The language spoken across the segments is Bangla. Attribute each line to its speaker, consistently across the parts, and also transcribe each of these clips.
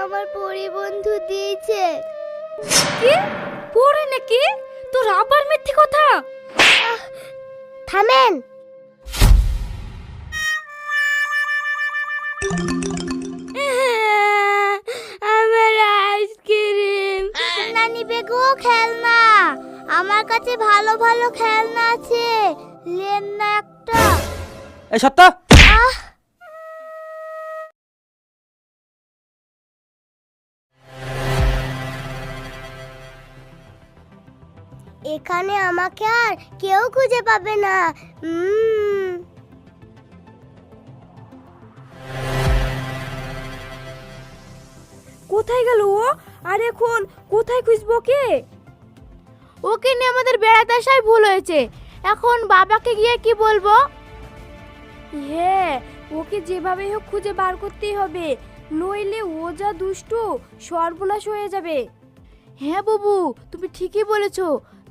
Speaker 1: আমার পরিবন্ধু দিয়েছে।
Speaker 2: কি পড়ে নাকি? তোর আবার মিথ্যে কথা।
Speaker 1: থামেন। আমার আইসক্রিম। খেলনা নিবে গো, খেলনা। আমার কাছে ভালো ভালো খেলনা আছে, লেন না একটা।
Speaker 3: এই সত্তা,
Speaker 1: এখানে আমাকে আর কেউ খুঁজে পাবে না।
Speaker 2: কোথায় গেল ও? আর এখন কোথায় খুঁজবো কে? ওকে নিয়ে আমাদের বেড়াতে আসাই ভুল হয়েছে। এখন বাবাকে গিয়ে কি বলবো? হ্যাঁ, ওকে যেভাবে হোক খুঁজে বার করতেই হবে, নইলে ও যা দুষ্টু, সর্বনাশ হয়ে যাবে। হ্যাঁ বাবু, তুমি ঠিকই বলেছো।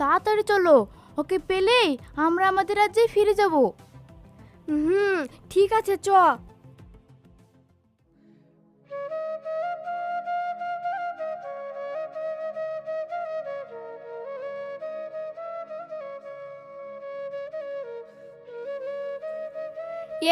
Speaker 2: তাড়াতাড়ি চলো, ওকে পেলেই আমরা আমাদের রাজ্যে ফিরে যাব। ঠিক আছে, চ।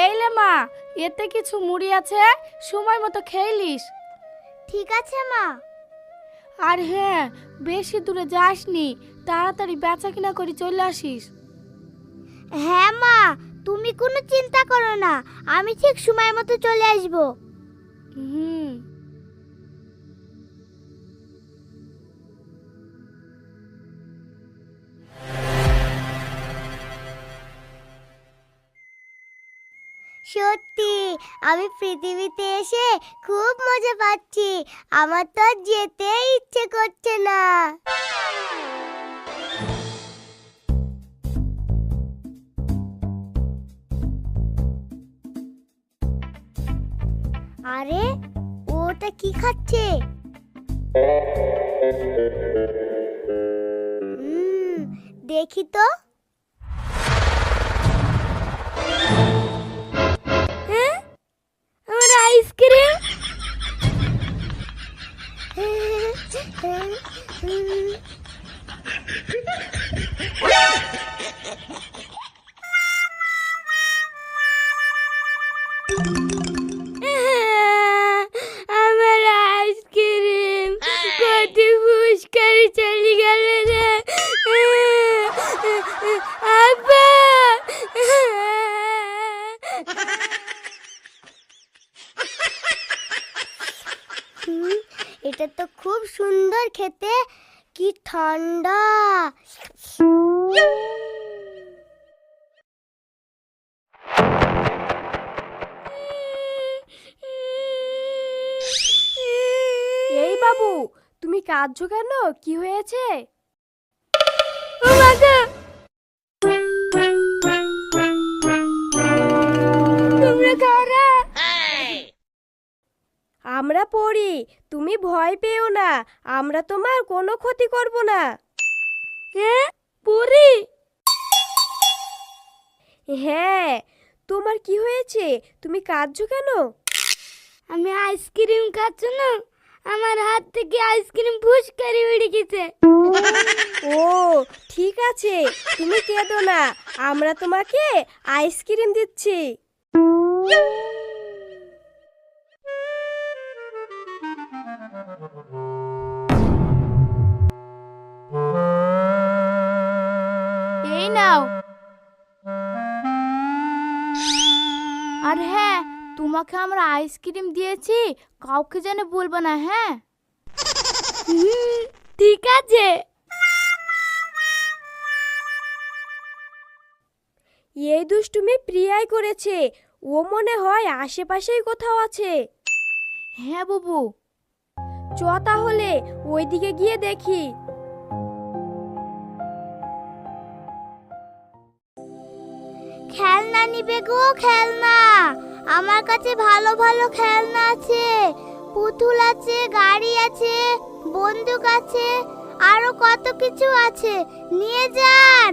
Speaker 2: এইলে মা, এতে কিছু মুড়ি আছে, সময় মতো খেয়ে।
Speaker 1: ঠিক আছে মা।
Speaker 2: আর হ্যাঁ, বেশি দূরে যাসনি, তাড়াতাড়ি বেচা কিনা করে চলে আসিস।
Speaker 1: হ্যাঁ মা, তুমি কোনো চিন্তা করো না, আমি ঠিক সময় মতো চলে আসবো। সত্যি আমি পৃথিবীতে এসে খুব মজা পাচ্ছি। আমার তো আর যেতে ইচ্ছে করছে না। আরে ওটা কি খাচ্ছে? দেখি তো।
Speaker 2: হ্যাঁ, আমার আইসক্রিম।
Speaker 1: আমার আইসক্রিম কত ফুসকারি চলে গেল রে। আব্বা, এটা তো খুব সুন্দর খেতে, কি ঠান্ডা।
Speaker 2: এই বাবু, তুমি কাঁদছো কেন? কি হয়েছে?
Speaker 1: ও মাগো, তোমরা কারা?
Speaker 2: আমরা পড়ি, তুমি ভয় পেও না, আমরা তোমার কোনো ক্ষতি করব না।
Speaker 1: হ্যাঁ, পুরি।
Speaker 2: হ্যাঁ, তোমার কি হয়েছে? তুমি কাঁদছো কেন?
Speaker 1: আমি আইসক্রিম খাচ্ছি না, আমার হাত থেকে আইসক্রিম ফুসকারি উড়ে গেছে।
Speaker 2: ও ঠিক আছে, তুমি কেঁদো না, আমরা তোমাকে আইসক্রিম দিচ্ছি। এই নাও। আর হ্যাঁ, তোমাকে আমরা আইসক্রিম দিয়েছি, কাউকে যেন বলবো না, হ্যাঁ?
Speaker 1: ঠিক আছে।
Speaker 2: এই দুষ্টুমি প্রিয়াই করেছে, ও মনে হয় আশেপাশেই কোথাও আছে। হ্যাঁ বাবু, চ তাহলে ওইদিকে গিয়ে দেখি।
Speaker 1: খেলনা নিবে গো, খেলনা। আমার কাছে ভালো ভালো খেলনা আছে, পুতুল আছে, গাড়ি আছে, বন্দুক আছে, আরো কত কিছু আছে, নিয়ে যান।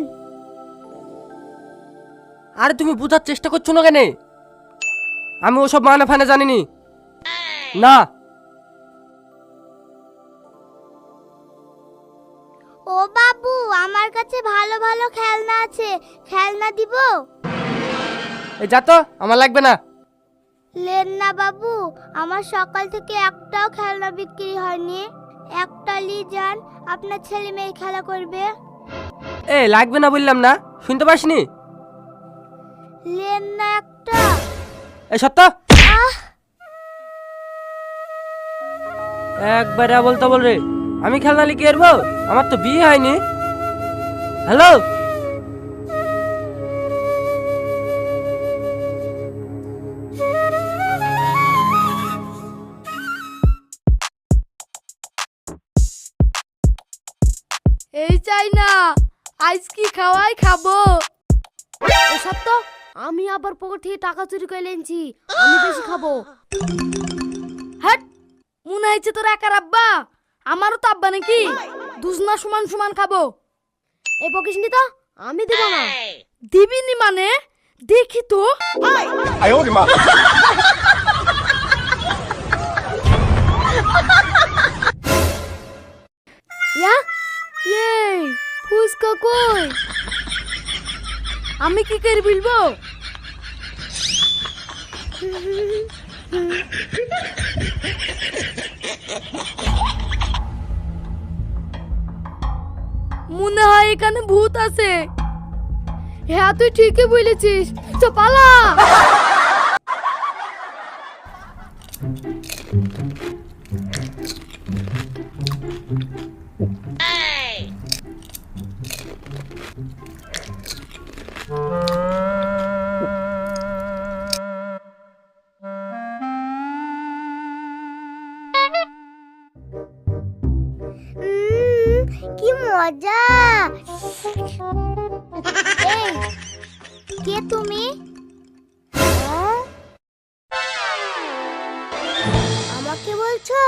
Speaker 3: আরে তুমি বোঝার চেষ্টা করছো না কেন? আমি ওসব মানে ফানে জানিনি না।
Speaker 1: ও বাবু, আমার কাছে ভালো ভালো খেলনা আছে, খেলনা দিব?
Speaker 3: এই যা তো, আমার লাগবে না।
Speaker 1: লেন না বাবু, আমার সকাল থেকে একটাও খেলনা বিক্রি হয়নি। একটা লি যান, আপনার ছেলে মেয়ে খেলা করবে।
Speaker 3: এ লাগবে না বললাম না, শুনতে পাসনি?
Speaker 1: লেন না একটা।
Speaker 3: এই সত্য,
Speaker 1: আহ,
Speaker 3: একবারে বলতে বল রে, আমি খেলনা লিখে এরবো? আমার তো বিয়ে হয়নি। হ্যালো,
Speaker 2: এই চাই না, আইস কি খাওয়াই খাবো। এ সত্য, আমি আবার পকেট থেকে টাকা চুরি করে এনেছি, আমি বেশি খাবো। হ্যাট, মনে হয়েছে তোর একার আব্বা, আমারও তো আব্বা নাকি, দুজনা সমান সমান খাবো। এই বকিস নি তো, আমি দেব না। দিবিনি মানে দেখি তো। ইয়া, এই ফুসকা কই? আমি কি করে বলবো? মনে হয় এখানে ভূত আছে। হ্যাঁ তুই ঠিকই বলেছিস, তো পালা।
Speaker 1: কি মজা! এই, কে তুমি? আমাকে বলছো?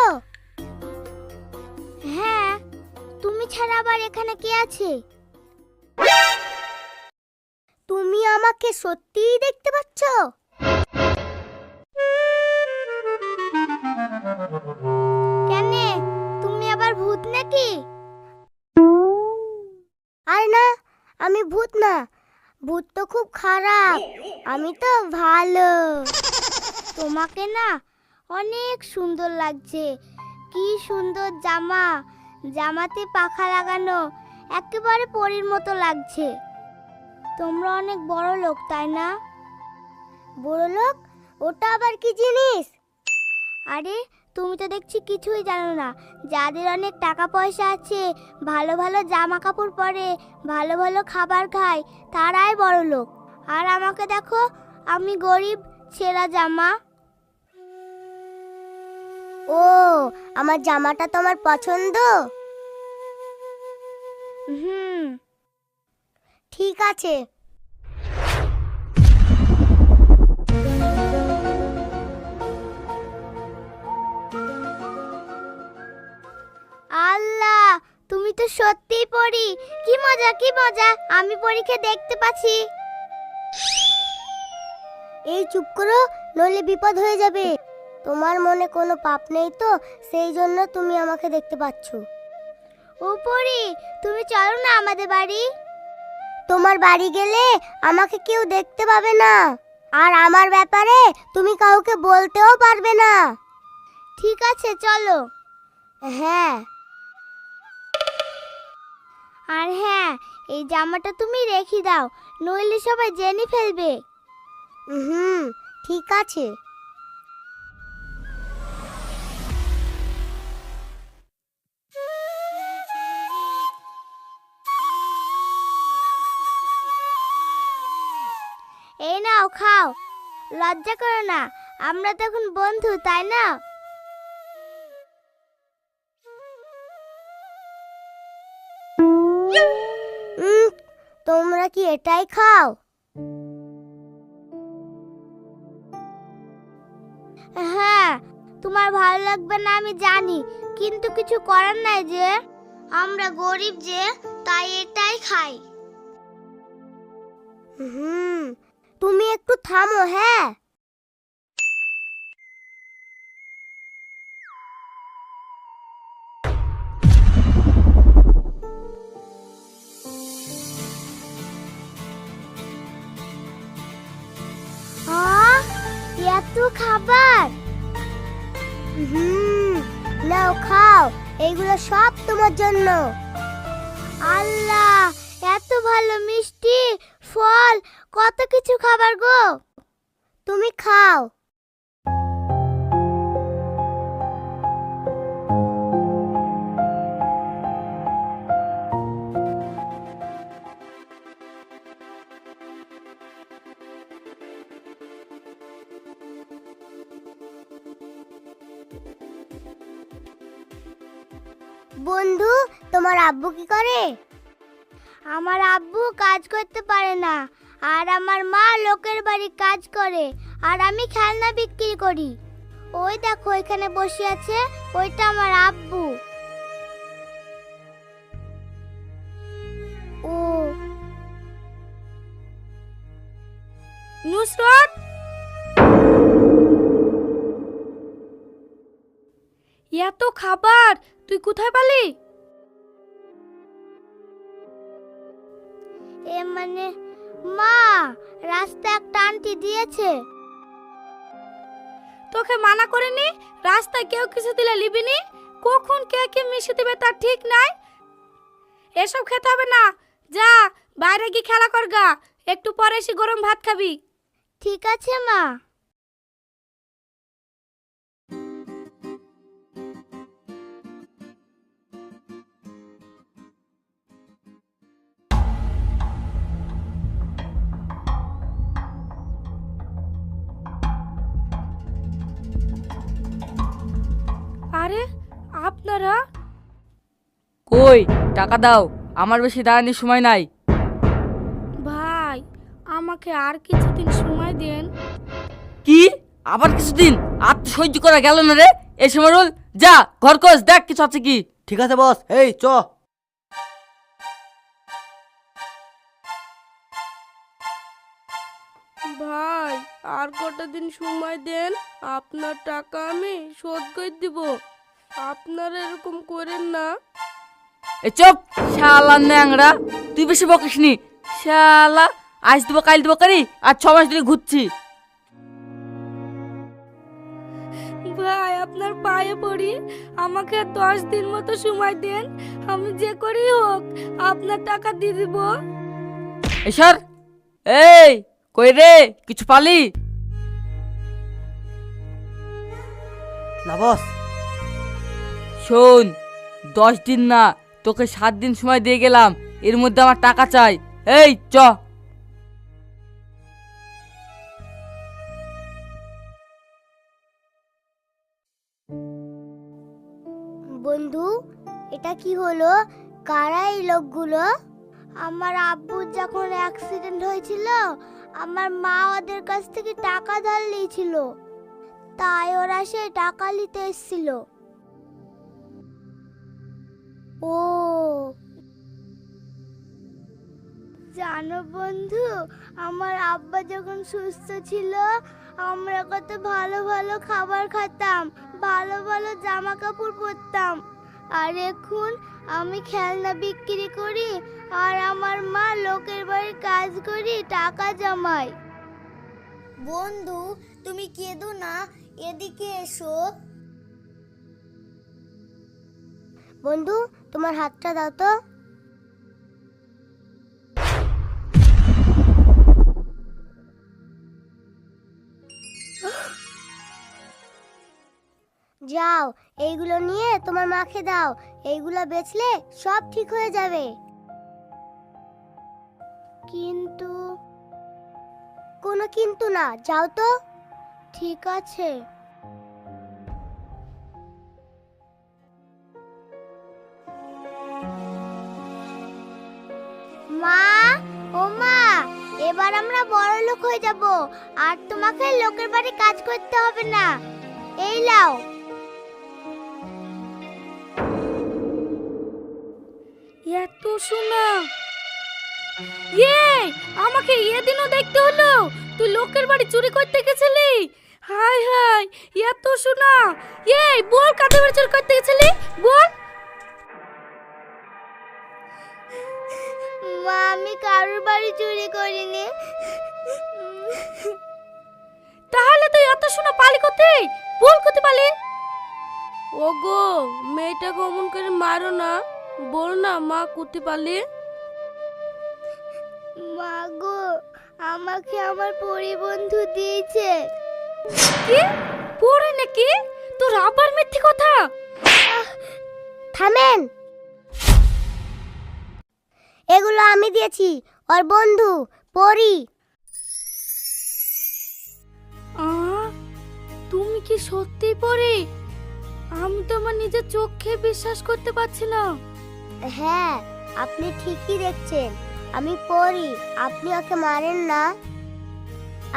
Speaker 1: হ্যাঁ, তুমি ছাড়া আবার এখানে কে আছে? তুমি আমাকে সত্যিই দেখতে পাচ্ছ? কেন, তুমি আবার ভূত নাকি? আর না, আমি ভূত না, ভূত তো খুব খারাপ, আমি তো ভালো। তোমাকে না অনেক সুন্দর লাগছে, কি সুন্দর জামা, জামাতে পাখা লাগানো, একেবারে পরীর মতো লাগছে। তোমরা অনেক বড় লোক, তাই না? বড় লোক? ওটা আবার কি জিনিস? আরে তুমি তো দেখছি কিছুই জানো না। যাদের অনেক টাকা পয়সা আছে, ভালো ভালো জামা কাপড় পরে, ভালো ভালো খাবার খায়, তারাই বড় লোক। আর আমাকে দেখো, আমি গরিব, ছেঁড়া জামা। ও, আমার জামাটা তোমার পছন্দ? ঠিক আছে। আল্লাহ, তুমি তো সত্যিই পড়ি। কি মজা, কি মজা, আমি পরীকে দেখতে পাচ্ছি। এই চুপ করো, নইলে বিপদ হয়ে যাবে। তোমার মনে কোনো পাপ নেই তো, সেই জন্য তুমি আমাকে দেখতে পাচ্ছ। ও পরি, তুমি চলো না আমাদের বাড়ি। তোমার বাড়ি গেলে আমাকে কেউ দেখতে পাবে না, আর আমার ব্যাপারে তুমি কাউকে বলতেও পারবে না। ঠিক আছে, চলো। হ্যাঁ, আর হ্যাঁ, এই জামাটা তুমি রেখে দাও, নইলে সবাই জেনে ফেলবে। ঠিক আছে। এই নাও, খাও, লজ্জা করো না, আমরা তো এখন বন্ধু, তাই না? তোমরা কি এটাই খাও? হ্যাঁ, তোমার ভালো লাগবে না আমি জানি, কিন্তু কিছু করার নাই, যে আমরা গরিব, যে তাই এটাই খাই। তুমি একটু থামো। হ্যাঁ, এত খাবার। নাও খাও, এইগুলো সব তোমার জন্য। আল্লাহ, এত ভালো মিষ্টি ফল, কত কিছু খাবার গো। তুমি খাও। বন্ধু, তোমার আব্বু কি করে? আমার আব্বু কাজ করতে পারে না, আর আমার মা লোকের বাড়ি কাজ করে, আর আমি খেলনা বিক্রি করি। ওই দেখো এখানে বসে আছে, ওইটা আমার আব্বু। ও
Speaker 2: নুসরত, এত খাবার তুই কোথায় পালি?
Speaker 1: মানে মা, রাস্তা একটা আন্টি দিয়েছে।
Speaker 2: তোকে মানা করিনি রাস্তায় কেউ কিছু দিলে লিবিনি? কখন কে কি মিশে দিবে তার ঠিক নাই। এসব খেতে হবে না, যা বাইরে গিয়ে খেলা করগা, একটু পরে এসে গরম ভাত খাবি।
Speaker 1: ঠিক আছে মা।
Speaker 2: আরে আপনারা?
Speaker 4: কই টাকা দাও, আমার বেশি দাঁড়ানোর সময় নাই।
Speaker 2: ভাই, আমাকে আর কিছুদিন সময় দেন।
Speaker 4: কি আবার কিছুদিন? আর তো সহ্য করা গেল না রে। এই সমরুল, যা ঘর কস, দেখ কিছু আছে কি।
Speaker 3: ঠিক আছে বস, এই চ।
Speaker 2: ভাই, আর কটা দিন সময় দেন, আপনার টাকা আমি শোধ করে দিব। আপনারা এরকম করেন না।
Speaker 4: এ চুপ শালা ন্যাংরা, তুই বেশি বকিস নি। শালা আজ দেবো কাল দেবো করি, আর 6 মাস ধরে ঘুরছি।
Speaker 2: ভাই, আপনার পায়ে পড়ি, আমাকে 10 দিন মতো সময় দেন, আমি যে করি হোক আপনার টাকা দিয়ে দিব।
Speaker 4: এসর, এই কই রে, কিছু পালি?
Speaker 3: না বস।
Speaker 4: শোন, 10 দিন না, তোকে 7 দিন সময় দিয়ে গেলাম, এর মধ্যে আমার টাকা চাই। এই চ।
Speaker 1: বন্ধু, এটা কি হলো? কারা এই লোকগুলো? আমার আব্বুর যখন অ্যাক্সিডেন্ট হয়েছিল, আমার মা ওদের কাছ থেকে টাকা ধার নিয়েছিল, তাই ওরা সেই টাকা নিতে এসেছিল। ও জানো বন্ধু, আমার আব্বা যখন সুস্থ ছিল, আমরা কত ভালো ভালো খাবার খেতাম, ভালো ভালো জামা কাপড় পরতাম। আর এখন আমি খেলনা বিক্রি করি, আর আমার মা লোকের বাড়ি কাজ করি, টাকা জমাই। বন্ধু, তুমি কেঁদো না, এদিকে এসো। বন্ধু, তোমার হাতটা দাও তো। যাও, এইগুলো নিয়ে তোমার মাকে দাও, এইগুলো বেচলে সব ঠিক হয়ে যাবে। কিন্তু কোনো কিন্তু না, যাও তো। ঠিক আছে। মা, ও মা, এবার আমরা বড় লোক হয়ে যাব, আর তোমাকে লোকের বাড়ি কাজ করতে হবে না। এই লাও।
Speaker 2: এত সোনা, ইয়ে, আমাকে এদিনও দেখতে হলো। তুই লোকের বাড়ি চুরি করতে গেছিলি? হাই হাই, এত সোনা। এই বল, কাদের বাড়ি চুরি করতে গেছিলি বল।
Speaker 1: মা, আমি কারোর বাড়ি চুরি করিনি।
Speaker 2: তাহলে তুই এত শোনা পালি কোথায় বল কোথায় পালি? ওগো মেয়েটাকে অমন করে মারো না, বল না মা কোথায় পালি?
Speaker 1: মা গো, আমাকে আমার পরিবন্ধু দিয়েছে।
Speaker 2: কি পড়ে নাকি? তোর আবার মিথ্যে কথা।
Speaker 1: থামেন, এগুলো আমি দিয়েছি, ওর বন্ধু পরি।
Speaker 2: তুমি কি সত্যি পড়ে? আমি তো আমার নিজের চোখে বিশ্বাস করতে পারছি না।
Speaker 1: হ্যাঁ, আপনি ঠিকই দেখছেন, আমি পরি, আপনি ওকে মারেন না।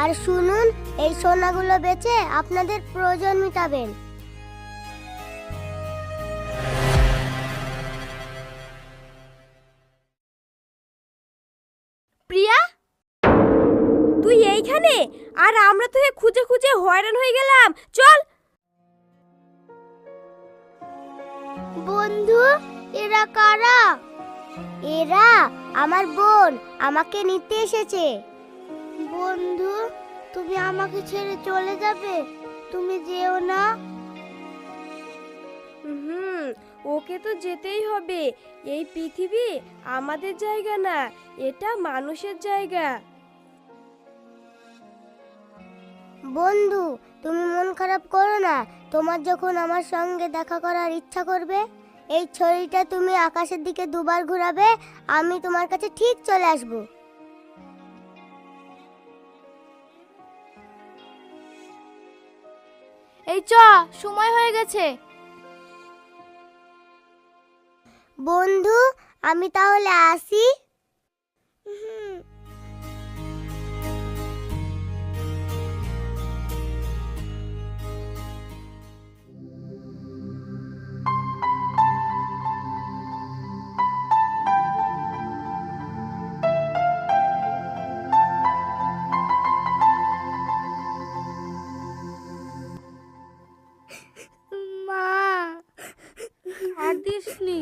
Speaker 1: আর শুনুন, এই সোনাগুলো বেচে আপনাদের প্রয়োজন মিটাবেন।
Speaker 2: প্রিয়া, তুই এইখানে? আর আমরা তো খুঁজে খুঁজে হয়রান হয়ে গেলাম। চল।
Speaker 1: বন্ধু, এরা কারা? এরা আমার বোন, আমাকে নিতে এসেছে। বন্ধু, তুমি আমাকে ছেড়ে চলে যাবে? তুমি যেও না।
Speaker 2: ওকে তো যেতেই হবে। এই পৃথিবী আমাদের জায়গা না, এটা মানুষের জায়গা।
Speaker 1: বন্ধু, তুমি মন খারাপ করো না। তোমার যখন আমার সঙ্গে দেখা করার ইচ্ছা করবে, এই ছড়িটা তুমি আকাশের দিকে দুবার ঘোরাবে, আমি তোমার কাছে ঠিক চলে আসব।
Speaker 2: এই চ, সময় হয়ে গেছে।
Speaker 1: বন্ধু, আমি তাহলে আসি।
Speaker 2: মা, আর দিসনি।